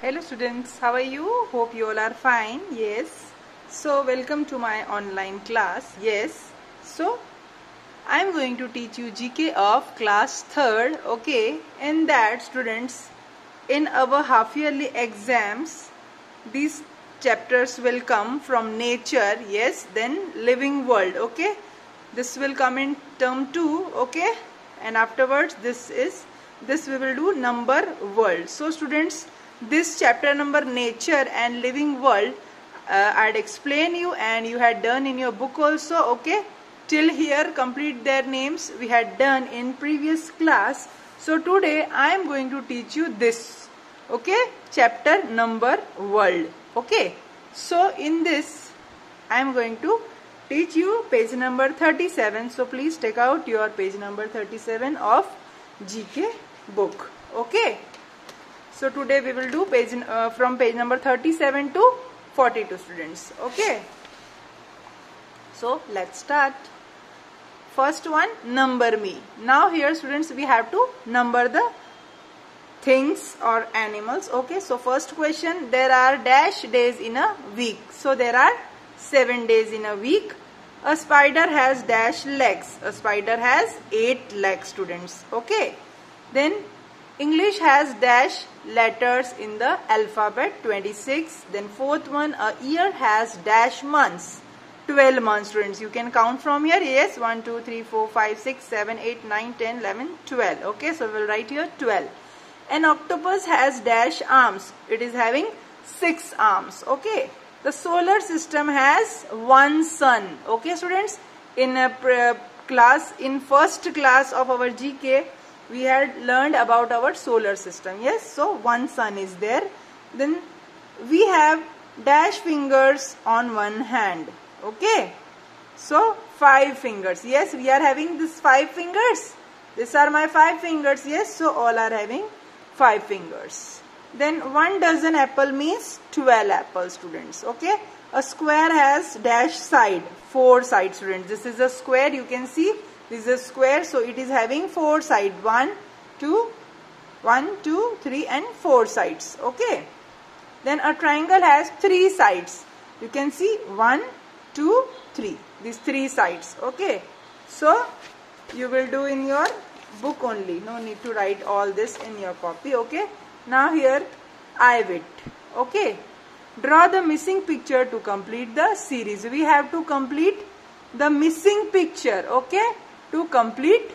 Hello students, how are you? Hope you all are fine. Yes. So welcome to my online class. Yes. So I am going to teach you GK of class 3rd. Okay. In that students, in our half yearly exams, these chapters will come from nature. Yes. Then living world. Okay. This will come in term 2. Okay. And afterwards this we will do number world. So students, this chapter number nature and living world I'd explain you and you had done in your book also. Okay, till here complete their names we had done in previous class. So today I am going to teach you this. Okay, chapter number world. Okay, so in this I am going to teach you page number 37. So please take out your page number 37 of GK book. Okay, so today we will do from page number 37 to 42 students. Okay, so let's start. First one, number me. Now here students we have to number the things or animals. Okay, so first question, there are dash days in a week. So there are 7 days in a week. A spider has dash legs. A spider has 8 legs students. Okay, then English has dash letters in the alphabet 26. Then fourth one, a year has dash months, 12 months students. You can count from here. Yes, 1 2 3 4 5 6 7 8 9 10 11 12. Okay, so we'll write here 12. An octopus has dash arms. It is having 6 arms. Okay, the solar system has one sun. Okay students, in a first class of our GK we had learned about our solar system. Yes, so one sun is there. Then we have dash fingers on one hand. Okay, so 5 fingers. Yes, we are having this 5 fingers. These are my 5 fingers. Yes, so all are having 5 fingers. Then 1 dozen apple means 12 apples students. Okay, a square has dash side, 4 sides students. This is a square, you can see. This is a square, so it is having 4 sides. 1, 2, 3 and 4 sides. Okay. Then a triangle has 3 sides. You can see 1, 2, 3. These 3 sides. Okay. So you will do in your book only. No need to write all this in your copy. Okay. Now here I wit. Okay. Draw the missing picture to complete the series. We have to complete the missing picture. Okay, to complete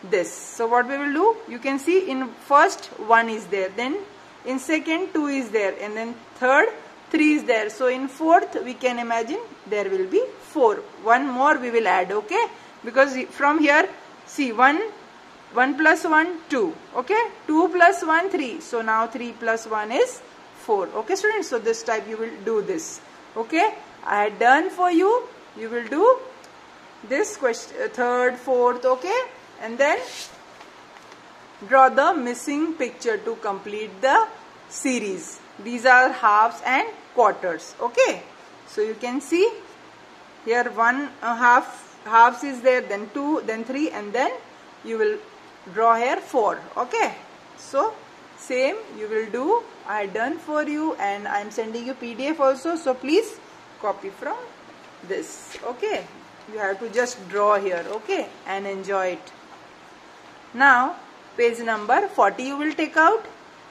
this. So what we will do, you can see in first 1 is there, then in second 2 is there, and then third 3 is there. So in fourth we can imagine there will be 4. One more we will add. Okay, because from here see 1 plus 1 2. Okay, 2 plus 1 3. So now 3 plus 1 is 4. Okay students, so this type you will do this. Okay, I had done for you. You will do this question, third, fourth. Okay, and then draw the missing picture to complete the series. These are halves and quarters. Okay, so you can see here one halves is there, then 2, then 3, and then you will draw here 4. Okay, so same you will do. I done for you and I am sending you PDF also, so please copy from this. Okay, you have to just draw here. Okay, and enjoy it. Now page number 40 you will take out.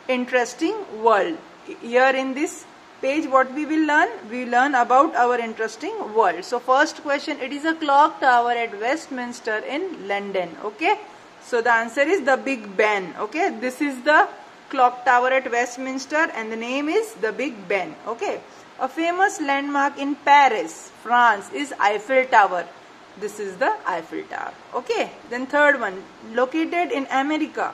Interesting world. Here in this page what we will learn? We learn about our interesting world. So first question, it is a clock tower at Westminster in London. Okay, so the answer is the Big Ben. Okay, this is the clock tower at Westminster and the name is the Big Ben. Okay, a famous landmark in Paris, France is Eiffel Tower. This is the Eiffel Tower. Okay, then third one, located in America,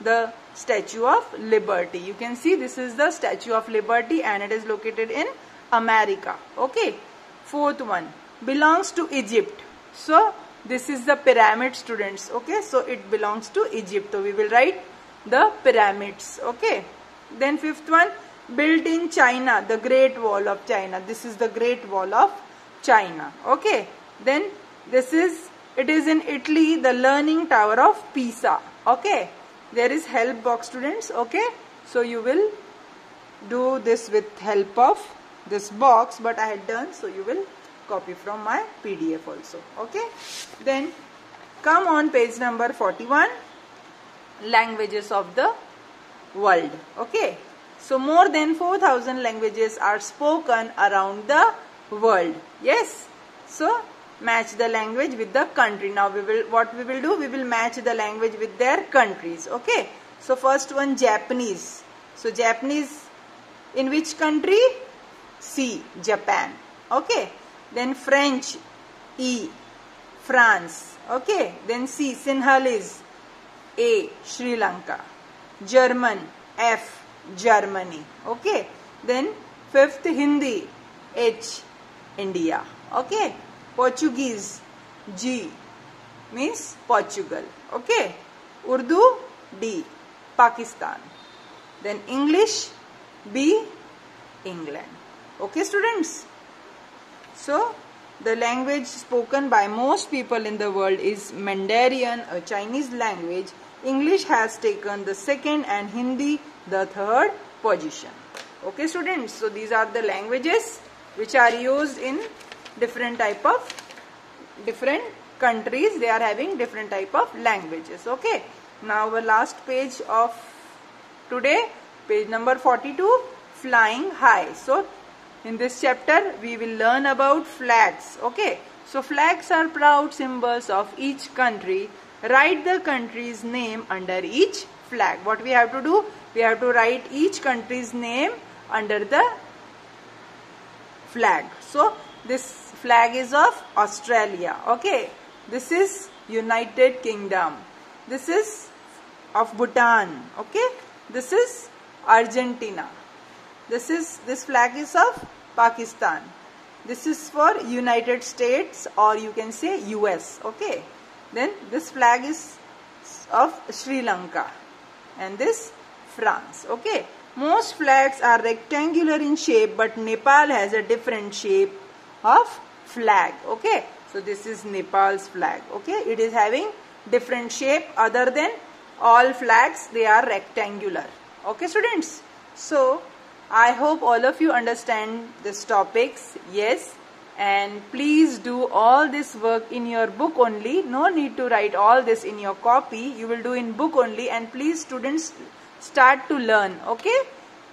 the Statue of Liberty. You can see this is the Statue of Liberty and it is located in America. Okay, fourth one, belongs to Egypt. So this is the pyramid students. Okay, so it belongs to Egypt. So we will write the pyramids. Okay, then fifth one, built in China, the Great Wall of China. This is the Great Wall of China. Okay, then it is in Italy, the Leaning Tower of Pisa. Okay, there is help box students. Okay, so you will do this with help of this box, but I had done, so you will copy from my PDF also. Okay, then come on page number 41, languages of the world. Okay, so more than 4,000 languages are spoken around the world. Yes, so match the language with the country. Now we will match the language with their countries. Okay, so first one, Japanese. So Japanese in which country? C, Japan. Okay, then French, E, France. Okay, then C, Sinhalese, A, Sri Lanka. German, F, Germany. Okay, then fifth, Hindi, H, India. Okay, Portuguese, G, means Portugal. Okay, Urdu, D, Pakistan. Then English, B, England. Okay, students. So the language spoken by most people in the world is Mandarin, a Chinese language. English has taken the second and Hindi the third position. Okay, students. So these are the languages which are used in different countries. They are having different type of languages. Okay. Now our last page of today, page number 42, flying high. So in this chapter we will learn about flags. Okay, so flags are proud symbols of each country. Write the country's name under each flag. What we have to do? We have to write each country's name under the flag. So this flag is of Australia. Okay, this is United Kingdom. This is of Bhutan. Okay, this is Argentina. This flag is of Pakistan. This is for United States, or you can say US. Okay, then this flag is of Sri Lanka, and this France. Okay, most flags are rectangular in shape, but Nepal has a different shape of flag. Okay, so this is Nepal's flag. Okay, it is having different shape other than all flags. They are rectangular. Okay, students. So I hope all of you understand these topics. Yes, and please do all this work in your book only. No need to write all this in your copy. You will do in book only. And please students start to learn. Okay,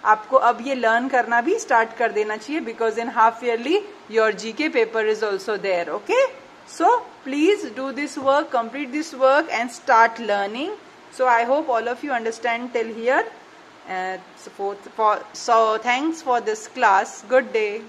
आपको अब ये learn करना भी start कर देना चाहिए, because in half yearly your GK paper is also there. Okay, so please do this work, complete this work and start learning. So I hope all of you understand till here. So thanks for this class. Good day.